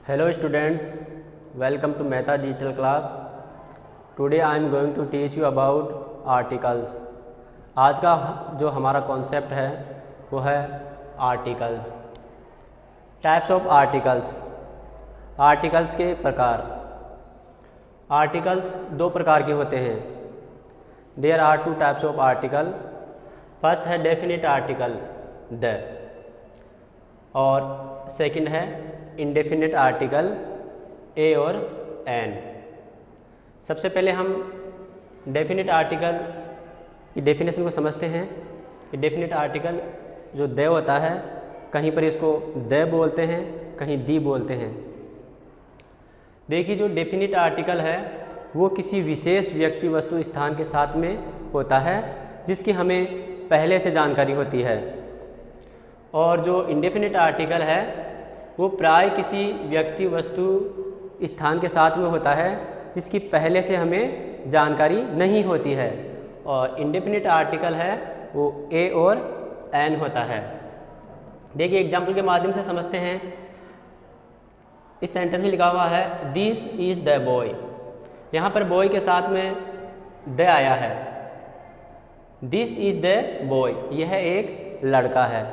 Hello students, welcome to Mehta Digital class. Today I am going to teach you about articles. आज का जो हमारा concept है वो है articles. Types of articles. Articles के प्रकार. आर्टिकल्स दो प्रकार के होते हैं. There are two types of article. First है डेफिनिट आर्टिकल द, और सेकंड है इंडेफिनिट आर्टिकल ए और एन. सबसे पहले हम डेफिनिट आर्टिकल की डेफिनेशन को समझते हैं कि डेफिनिट आर्टिकल जो द होता है, कहीं पर इसको द बोलते हैं, कहीं दी बोलते हैं. देखिए, जो डेफिनिट आर्टिकल है वो किसी विशेष व्यक्ति वस्तु स्थान के साथ में होता है जिसकी हमें पहले से जानकारी होती है. और जो इंडेफिनिट आर्टिकल है वो प्राय किसी व्यक्ति वस्तु स्थान के साथ में होता है जिसकी पहले से हमें जानकारी नहीं होती है. और इंडेफिनिट आर्टिकल है वो ए और एन होता है. देखिए, एग्जाम्पल के माध्यम से समझते हैं. इस सेंटेंस में लिखा हुआ है दिस इज़ द बॉय. यहाँ पर बॉय के साथ में द आया है. दिस इज़ द बॉय, यह एक लड़का है.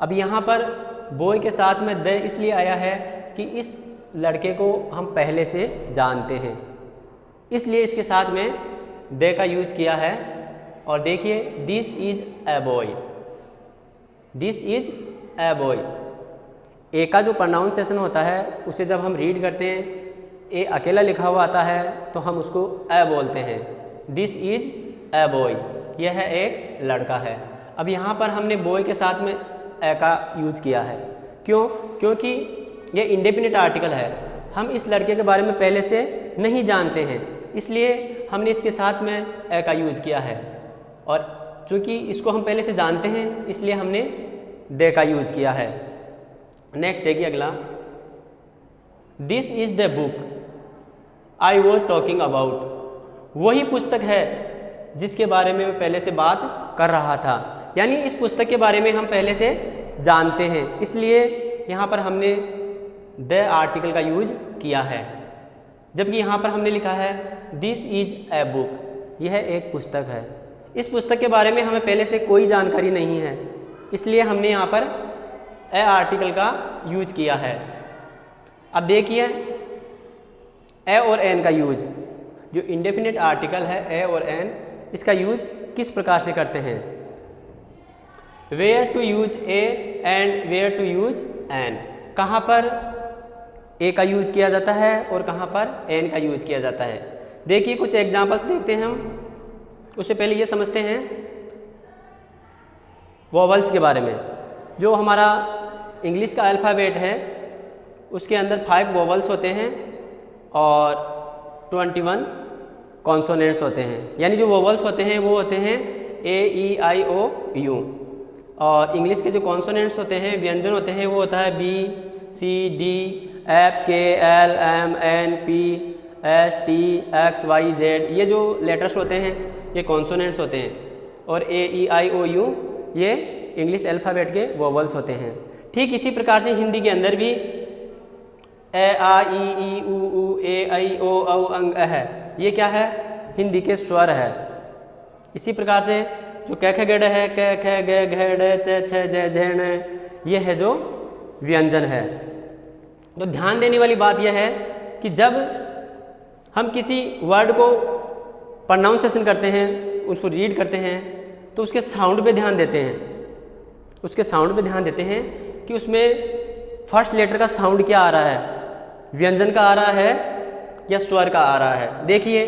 अब यहाँ पर बॉय के साथ में द इसलिए आया है कि इस लड़के को हम पहले से जानते हैं, इसलिए इसके साथ में द का यूज किया है. और देखिए, this is a boy, this is a boy. A का जो प्रोनाउंसिएशन होता है उसे जब हम रीड करते हैं, ए अकेला लिखा हुआ आता है तो हम उसको ए बोलते हैं. दिस इज ए बॉय, यह एक लड़का है. अब यहाँ पर हमने बॉय के साथ में ए का यूज किया है. क्यों? क्योंकि ये इंडेफिनिट आर्टिकल है. हम इस लड़के के बारे में पहले से नहीं जानते हैं, इसलिए हमने इसके साथ में ए का यूज किया है. और चूँकि इसको हम पहले से जानते हैं इसलिए हमने दे का यूज किया है. नेक्स्ट देखिए अगला. This is the book I was talking about. वही पुस्तक है जिसके बारे में मैं पहले से बात कर रहा था. यानी इस पुस्तक के बारे में हम पहले से जानते हैं, इसलिए यहाँ पर हमने द आर्टिकल का यूज किया है. जबकि यहाँ पर हमने लिखा है दिस इज ए बुक, यह एक पुस्तक है. इस पुस्तक के बारे में हमें पहले से कोई जानकारी नहीं है, इसलिए हमने यहाँ पर ए आर्टिकल का यूज किया है. अब देखिए, ए और एन का यूज, जो इंडेफिनिट आर्टिकल है ए और एन, इसका यूज किस प्रकार से करते हैं. Where to use a and where to use an. कहाँ पर ए का यूज किया जाता है और कहाँ पर एन का यूज किया जाता है. देखिए, कुछ एग्जांपल्स देखते हैं हम. उससे पहले ये समझते हैं वोवल्स के बारे में. जो हमारा इंग्लिश का अल्फ़ाबेट है उसके अंदर 5 वोवल्स होते हैं और 21 कॉन्सोनेंट्स होते हैं. यानी जो वोवल्स होते हैं वो होते हैं ए ई आई ओ यू. और इंग्लिश के जो कॉन्सोनेंट्स होते हैं, व्यंजन होते हैं, वो होता है B C D F K L M N P S T X Y Z. ये जो लेटर्स होते हैं ये कॉन्सोनेंट्स होते हैं. और ए ई आई ओ यू ये इंग्लिश अल्फ़ाबेट के वोवल्स होते हैं. ठीक इसी प्रकार से हिंदी के अंदर भी ए आ ई उ ऊ ए आई ओ औ अंग है, ये क्या है? हिंदी के स्वर है. इसी प्रकार से जो क ख गड़ है, क ख ग घ ड़ च छ ज झ ण, ये है जो व्यंजन है. तो ध्यान देने वाली बात यह है कि जब हम किसी वर्ड को प्रोनाउंसिएशन करते हैं, उसको रीड करते हैं, तो उसके साउंड पे ध्यान देते हैं. उसके साउंड पे ध्यान देते हैं कि उसमें फर्स्ट लेटर का साउंड क्या आ रहा है, व्यंजन का आ रहा है या स्वर का आ रहा है. देखिए,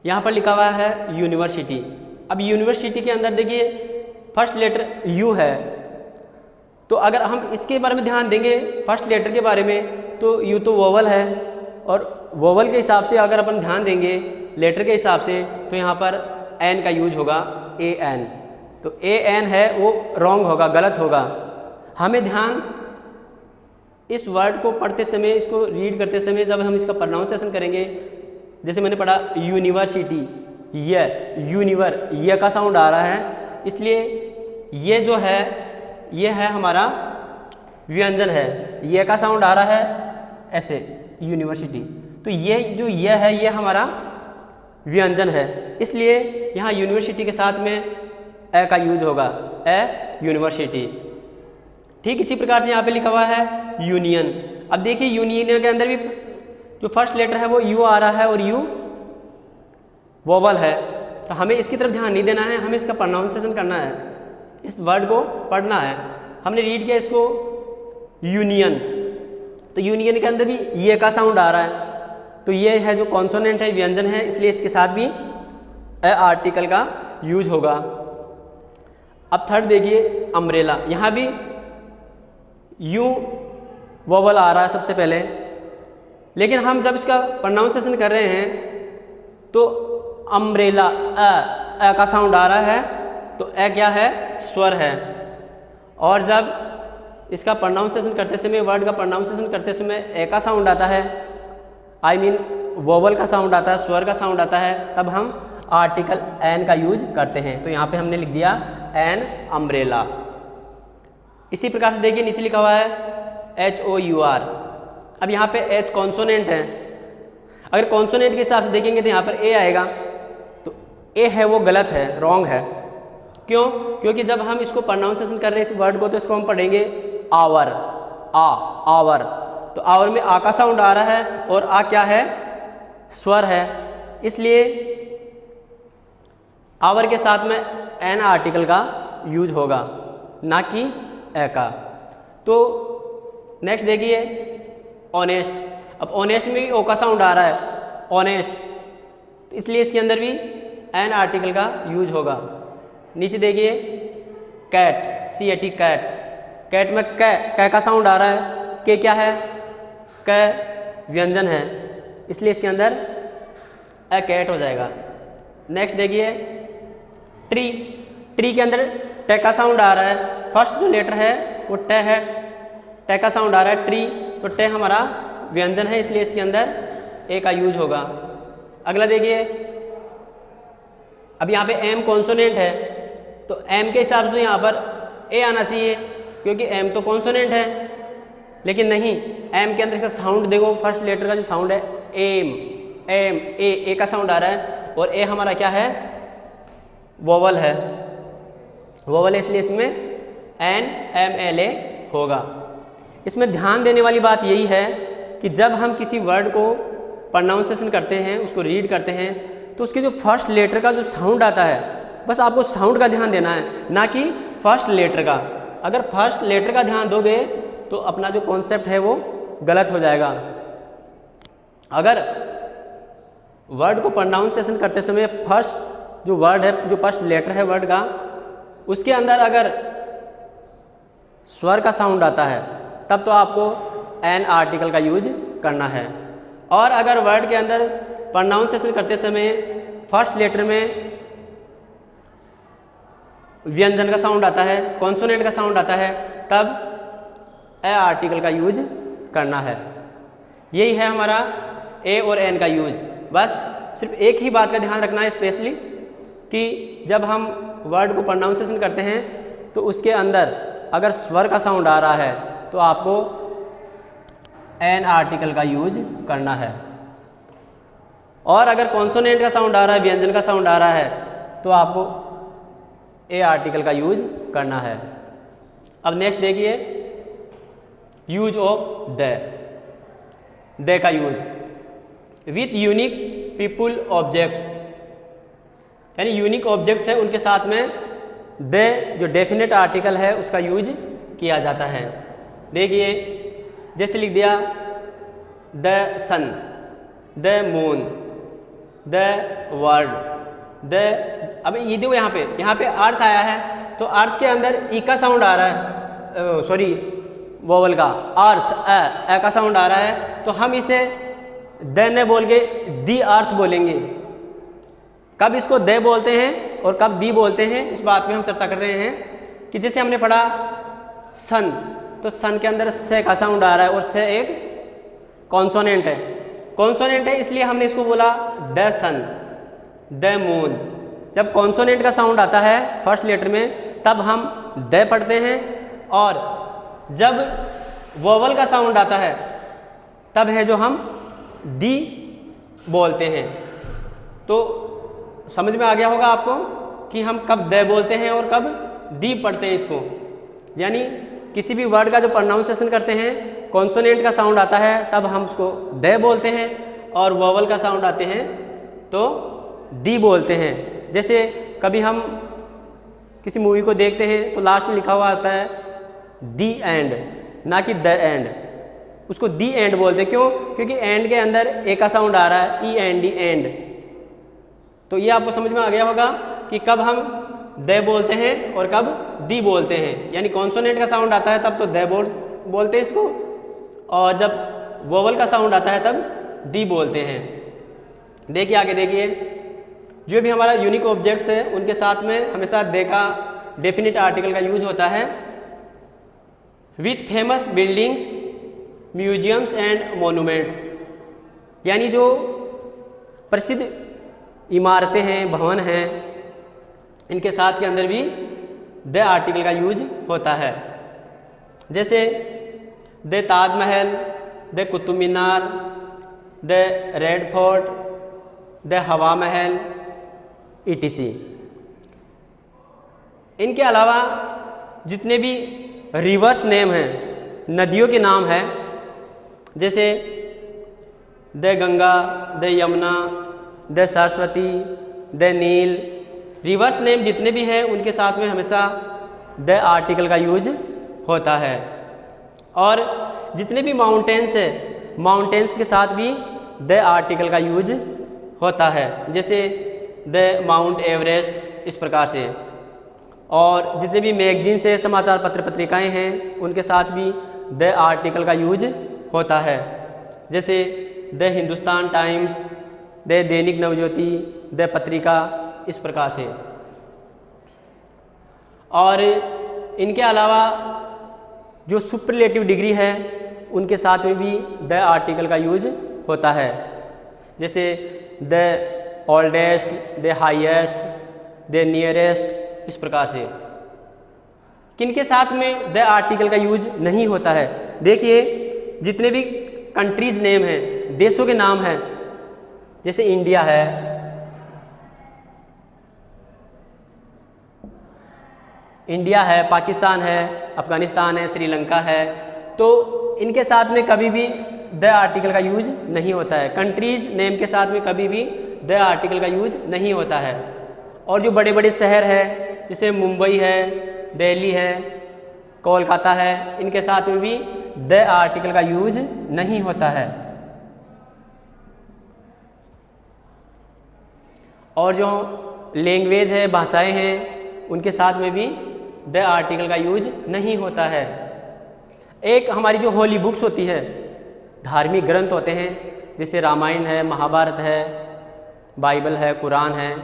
यहाँ पर लिखा हुआ है यूनिवर्सिटी. अब यूनिवर्सिटी के अंदर देखिए फर्स्ट लेटर यू है, तो अगर हम इसके बारे में ध्यान देंगे फर्स्ट लेटर के बारे में, तो यू तो वोवल है, और वोवल के हिसाब से अगर अपन ध्यान देंगे लेटर के हिसाब से, तो यहाँ पर एन का यूज होगा ए एन. तो ए एन है वो रॉन्ग होगा, गलत होगा. हमें ध्यान इस वर्ड को पढ़ते समय, इसको रीड करते समय, जब हम इसका प्रोनाउंसिएशन करेंगे, जैसे मैंने पढ़ा यूनिवर्सिटी, ये यूनिवर, ये का साउंड आ रहा है, इसलिए ये जो है ये है हमारा व्यंजन है, ये का साउंड आ रहा है, ऐसे यूनिवर्सिटी। तो ये जो ये है ये हमारा व्यंजन है, इसलिए यहाँ यूनिवर्सिटी के साथ में ए का यूज होगा, ए यूनिवर्सिटी। ठीक इसी प्रकार से यहाँ पे लिखा हुआ है यूनियन। अब देखिए यूनियन के अंदर भी जो फर्स्ट लेटर है वो यू आ रहा है और यू वोवल है, तो हमें इसकी तरफ ध्यान नहीं देना है, हमें इसका प्रोनाउंसिएशन करना है, इस वर्ड को पढ़ना है। हमने रीड किया इसको यूनियन, तो यूनियन के अंदर भी ये का साउंड आ रहा है, तो ये है जो कॉन्सोनेंट है, व्यंजन है, इसलिए इसके साथ भी ए आर्टिकल का यूज होगा। अब थर्ड देखिए अम्ब्रेला, यहाँ भी यू वोवल आ रहा है सबसे पहले, लेकिन हम जब इसका प्रोनाउंसिएशन कर रहे हैं तो अम्ब्रेला ए का साउंड आ रहा है, तो ए क्या है, स्वर है। और जब इसका प्रोनाउंसिएशन करते समय, वर्ड का प्रोनाउंसिएशन करते समय ए का साउंड आता है, आई मीन वोवल का साउंड आता है, स्वर का साउंड आता है, तब हम आर्टिकल एन का यूज करते हैं। तो यहाँ पे हमने लिख दिया एन अम्ब्रेला। इसी प्रकार से देखिए नीचे लिखा हुआ है HOUR। अब यहाँ पे H कॉन्सोनेंट है, अगर कॉन्सोनेंट के हिसाब से देखेंगे तो यहाँ पर ए आएगा, तो ए है वो गलत है, रॉन्ग है। क्यों? क्योंकि जब हम इसको प्रोनाउंसिएशन कर रहे हैं इस वर्ड को, तो इसको हम पढ़ेंगे आवर, आवर। तो आवर में आ का साउंड आ रहा है और आ क्या है, स्वर है, इसलिए आवर के साथ में एन आर्टिकल का यूज होगा, ना कि ए का। तो नेक्स्ट देखिए ऑनेस्ट। अब ऑनेस्ट में भी ओ का साउंड आ रहा है, ऑनेस्ट, इसलिए इसके अंदर भी एन आर्टिकल का यूज होगा। नीचे देखिए कैट, CAT कैट, कैट में कै का साउंड आ रहा है, के क्या है, कै व्यंजन है, इसलिए इसके अंदर ए कैट हो जाएगा। नेक्स्ट देखिए ट्री, ट्री के अंदर टे का साउंड आ रहा है, फर्स्ट जो लेटर है वो टे है, टे का साउंड आ रहा है ट्री, तो टे हमारा व्यंजन है, इसलिए इसके अंदर ए का यूज होगा। अगला देखिए, अब यहाँ पे एम कॉन्सोनेंट है, तो एम के हिसाब से यहाँ पर ए आना चाहिए, क्योंकि एम तो कॉन्सोनेंट है, लेकिन नहीं, एम के अंदर इसका साउंड देखो, फर्स्ट लेटर का जो साउंड है एम, एम, ए का साउंड आ रहा है, और ए हमारा क्या है, वोवल है, वोवल है, इसलिए इसमें NMLA होगा। इसमें ध्यान देने वाली बात यही है कि जब हम किसी वर्ड को प्रोनाउंसिएशन करते हैं, उसको रीड करते हैं, तो उसके जो फर्स्ट लेटर का जो साउंड आता है, बस आपको साउंड का ध्यान देना है, ना कि फर्स्ट लेटर का। अगर फर्स्ट लेटर का ध्यान दोगे तो अपना जो कॉन्सेप्ट है वो गलत हो जाएगा। अगर वर्ड को प्रोनाउंसिएशन करते समय फर्स्ट जो वर्ड है, जो फर्स्ट लेटर है वर्ड का, उसके अंदर अगर स्वर का साउंड आता है, तब तो आपको एन आर्टिकल का यूज करना है। और अगर वर्ड के अंदर प्रोनाउंसिएशन करते समय फर्स्ट लेटर में व्यंजन का साउंड आता है, कॉन्सोनेंट का साउंड आता है, तब ए आर्टिकल का यूज करना है। यही है हमारा ए और एन का यूज। बस सिर्फ एक ही बात का ध्यान रखना है स्पेशली, कि जब हम वर्ड को प्रोनाउंसिएशन करते हैं तो उसके अंदर अगर स्वर का साउंड आ रहा है तो आपको एन आर्टिकल का यूज करना है, और अगर कॉन्सोनेंट का साउंड आ रहा है, व्यंजन का साउंड आ रहा है, तो आपको ए आर्टिकल का यूज करना है। अब नेक्स्ट देखिए यूज ऑफ दे का use with unique people objects, यानी यूनिक ऑब्जेक्ट्स है उनके साथ में दे जो डेफिनेट आर्टिकल है उसका यूज किया जाता है। देखिए जैसे लिख दिया the sun, the moon, the world, the, अब ये देखो यहाँ पे अर्थ आया है, तो अर्थ के अंदर ई का साउंड आ रहा है, सॉरी वोवल का, अर्थ ए का साउंड आ रहा है, तो हम इसे द ने बोल के दी अर्थ बोलेंगे। कब इसको दे बोलते हैं और कब दी बोलते हैं, इस बात में हम चर्चा कर रहे हैं। कि जैसे हमने पढ़ा सन, तो सन के अंदर से का साउंड आ रहा है और से एक कॉन्सोनेंट है, कॉन्सोनेंट है, इसलिए हमने इसको बोला द सन, द मून। जब कॉन्सोनेंट का साउंड आता है फर्स्ट लेटर में तब हम द पढ़ते हैं, और जब वोवल का साउंड आता है तब है जो हम दी बोलते हैं। तो समझ में आ गया होगा आपको कि हम कब द बोलते हैं और कब दी पढ़ते हैं इसको। यानी किसी भी वर्ड का जो प्रोनाउंसिएशन करते हैं, कॉन्सोनेंट का साउंड आता है तब हम उसको द बोलते हैं, और वोवल का साउंड आते हैं तो दी बोलते हैं। जैसे कभी हम किसी मूवी को देखते हैं तो लास्ट में लिखा हुआ आता है दी एंड, ना कि द एंड। उसको दी एंड बोलते हैं। क्यों? क्योंकि एंड के अंदर ए का साउंड आ रहा है, ई एन डी एंड। तो ये आपको समझ में आ गया होगा कि कब हम द बोलते हैं और कब दी बोलते हैं। यानी कॉन्सोनेंट का साउंड आता है तब तो द बोलते हैं इसको, और जब वोवल का साउंड आता है तब दी बोलते हैं। देखिए आगे देखिए, जो भी हमारा यूनिक ऑब्जेक्ट्स है उनके साथ में हमेशा दे का डेफिनेट आर्टिकल का यूज होता है। With famous buildings, museums and monuments, यानी जो प्रसिद्ध इमारतें हैं, भवन हैं, इनके साथ के अंदर भी द आर्टिकल का यूज होता है। जैसे the Taj Mahal, the Qutub Minar, the red fort, the हवा महल, ETC। इनके अलावा जितने भी रिवर्स नेम हैं, नदियों के नाम हैं, जैसे the Ganga, the Yamuna, the Saraswati, the Nile, rivers name जितने भी हैं उनके साथ में हमेशा द आर्टिकल का यूज होता है। और जितने भी माउंटेन्स है, माउंटेन्स के साथ भी द आर्टिकल का यूज होता है। जैसे द माउंट एवरेस्ट, इस प्रकार से। और जितने भी मैगजीन से समाचार पत्र पत्रिकाएं हैं उनके साथ भी द आर्टिकल का यूज होता है। जैसे the Hindustan times, the Dainik Navjyoti, the पत्रिका, इस प्रकार से। और इनके अलावा जो सुपरलेटिव डिग्री है उनके साथ में भी द आर्टिकल का यूज होता है। जैसे the oldest, the highest, the nearest, इस प्रकार से। किनके साथ में द आर्टिकल का यूज नहीं होता है? देखिए जितने भी कंट्रीज नेम हैं, देशों के नाम हैं, जैसे इंडिया है, पाकिस्तान है, अफगानिस्तान है, श्रीलंका है, तो इनके साथ में कभी भी द आर्टिकल का यूज नहीं होता है। कंट्रीज नेम के साथ में कभी भी द आर्टिकल का यूज नहीं होता है। और जो बड़े बड़े शहर हैं जैसे मुंबई है, दिल्ली है, कोलकाता है, इनके साथ में भी द आर्टिकल का यूज नहीं होता है। और जो लैंग्वेज है, भाषाएं हैं, उनके साथ में भी द आर्टिकल का यूज नहीं होता है। एक हमारी जो होली बुक्स होती है, धार्मिक ग्रंथ होते हैं, जैसे रामायण है, महाभारत है, बाइबल है, कुरान है,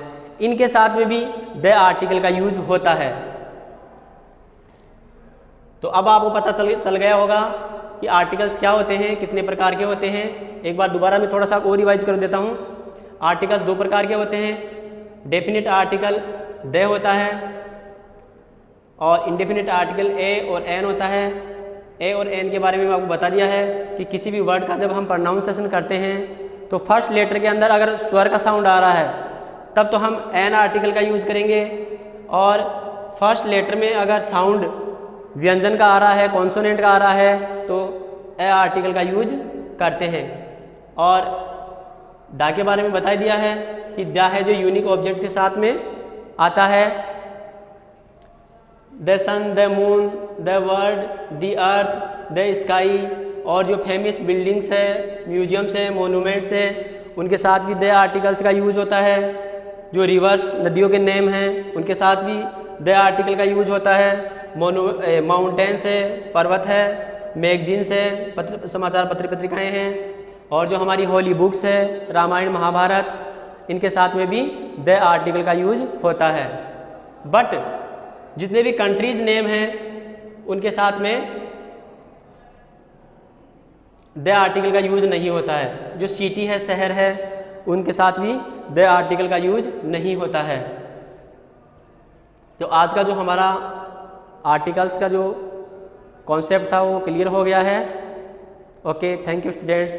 इनके साथ में भी द आर्टिकल का यूज होता है। तो अब आपको पता चल गया होगा कि आर्टिकल्स क्या होते हैं, कितने प्रकार के होते हैं। एक बार दोबारा मैं थोड़ा सा और रिवाइज कर देता हूँ। आर्टिकल्स दो प्रकार के होते हैं, डेफिनेट आर्टिकल द होता है और इंडेफिनेट आर्टिकल ए और एन होता है। ए और एन के बारे में आपको बता दिया है कि किसी भी वर्ड का जब हम प्रोनाउंसिएशन करते हैं तो फर्स्ट लेटर के अंदर अगर स्वर का साउंड आ रहा है तब तो हम एन आर्टिकल का यूज़ करेंगे, और फर्स्ट लेटर में अगर साउंड व्यंजन का आ रहा है, कॉन्सोनेंट का आ रहा है, तो ए आर्टिकल का यूज करते हैं। और दा के बारे में बता दिया है कि दा है जो यूनिक ऑब्जेक्ट्स के साथ में आता है। The sun, the moon, the world, the earth, the sky, और जो फेमस बिल्डिंग्स है, म्यूजियम्स हैं, मोन्यूमेंट्स हैं, उनके साथ भी द आर्टिकल्स का यूज होता है। जो रिवर्स नदियों के नेम हैं उनके साथ भी द आर्टिकल का यूज होता है। माउंटेन्स है, पर्वत है, मैगजीन्स है, समाचार पत्र पत्रिकाएँ हैं, और जो हमारी होली बुक्स है, रामायण महाभारत, इनके साथ में भी द आर्टिकल का यूज होता है। बट जितने भी कंट्रीज नेम हैं उनके साथ में द आर्टिकल का यूज नहीं होता है। जो सिटी है, शहर है, उनके साथ भी द आर्टिकल का यूज नहीं होता है। तो आज का जो हमारा आर्टिकल्स का जो कॉन्सेप्ट था वो क्लियर हो गया है। Okay, thank you students.